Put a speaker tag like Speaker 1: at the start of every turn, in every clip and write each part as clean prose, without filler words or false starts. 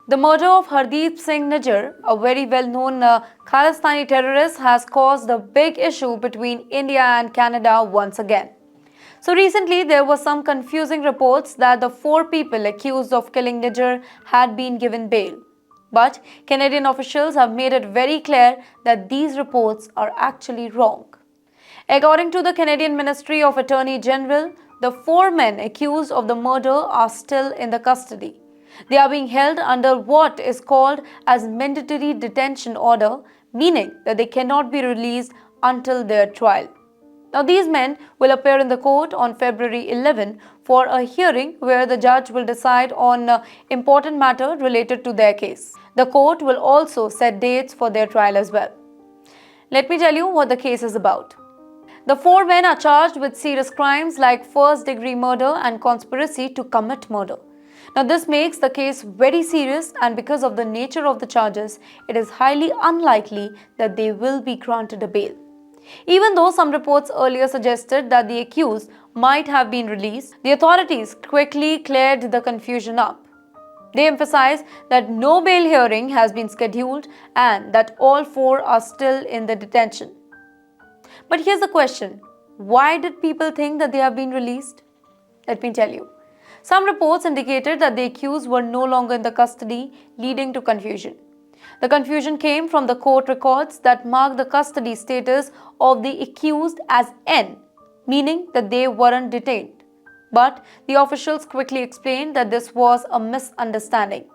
Speaker 1: The murder of Hardeep Singh Nijjar, a very well-known Khalistani terrorist, has caused a big issue between India and Canada once again. So recently, there were some confusing reports that the 4 people accused of killing Nijjar had been given bail. But Canadian officials have made it very clear that these reports are actually wrong. According to the Canadian Ministry of Attorney General, the 4 men accused of the murder are still in the custody. They are being held under what is called as mandatory detention order, meaning that they cannot be released until their trial. Now, these men will appear in the court on February 11 for a hearing where the judge will decide on important matter related to their case. The court will also set dates for their trial as well. Let me tell you what the case is about. The 4 men are charged with serious crimes like first-degree murder and conspiracy to commit murder. Now, this makes the case very serious, and because of the nature of the charges, it is highly unlikely that they will be granted a bail. Even though some reports earlier suggested that the accused might have been released, the authorities quickly cleared the confusion up. They emphasized that no bail hearing has been scheduled and that all 4 are still in the detention. But here's the question: why did people think that they have been released? Let me tell you. Some reports indicated that the accused were no longer in the custody, leading to confusion. The confusion came from the court records that mark the custody status of the accused as N, meaning that they weren't detained. But the officials quickly explained that this was a misunderstanding.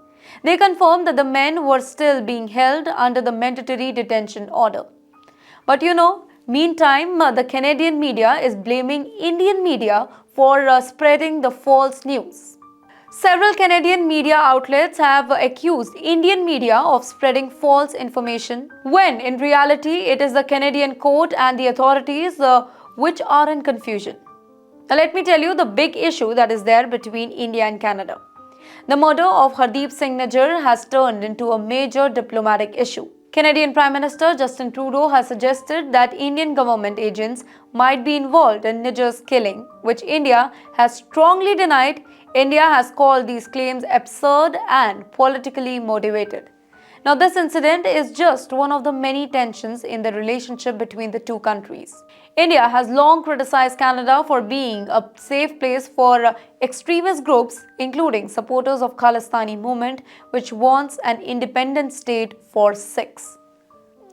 Speaker 1: They confirmed that the men were still being held under the mandatory detention order. But meantime, the Canadian media is blaming Indian media for spreading the false news. Several Canadian media outlets have accused Indian media of spreading false information, when in reality it is the Canadian court and the authorities which are in confusion. Now, let me tell you the big issue that is there between India and Canada. The murder of Hardeep Singh Nijjar has turned into a major diplomatic issue. Canadian Prime Minister Justin Trudeau has suggested that Indian government agents might be involved in Nijjar's killing, which India has strongly denied. India has called these claims absurd and politically motivated. Now, this incident is just one of the many tensions in the relationship between the two countries. India has long criticized Canada for being a safe place for extremist groups, including supporters of Khalistani movement, which wants an independent state for Sikhs.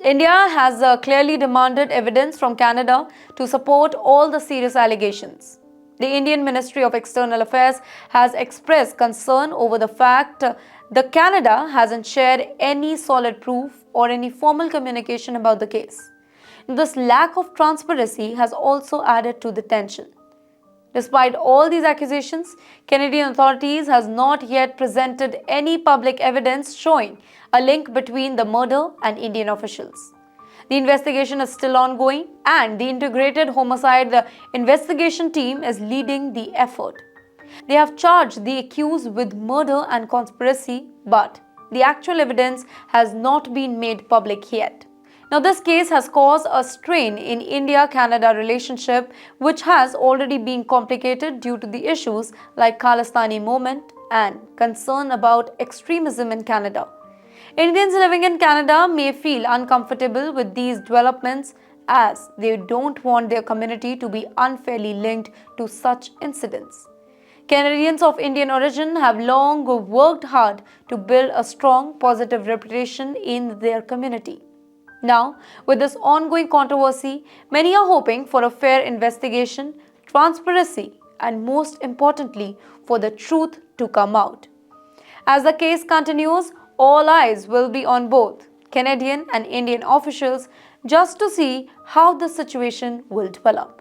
Speaker 1: India has clearly demanded evidence from Canada to support all the serious allegations. The Indian Ministry of External Affairs has expressed concern over the fact that Canada hasn't shared any solid proof or any formal communication about the case. This lack of transparency has also added to the tension. Despite all these accusations, Canadian authorities has not yet presented any public evidence showing a link between the murder and Indian officials. The investigation is still ongoing, and the Integrated Homicide Investigation Team is leading the effort. They have charged the accused with murder and conspiracy, but the actual evidence has not been made public yet. Now, this case has caused a strain in India-Canada relationship, which has already been complicated due to the issues like Khalistani movement and concern about extremism in Canada. Indians living in Canada may feel uncomfortable with these developments, as they don't want their community to be unfairly linked to such incidents. Canadians of Indian origin have long worked hard to build a strong, positive reputation in their community. Now, with this ongoing controversy, many are hoping for a fair investigation, transparency, and most importantly, for the truth to come out. As the case continues, all eyes will be on both Canadian and Indian officials just to see how the situation will develop.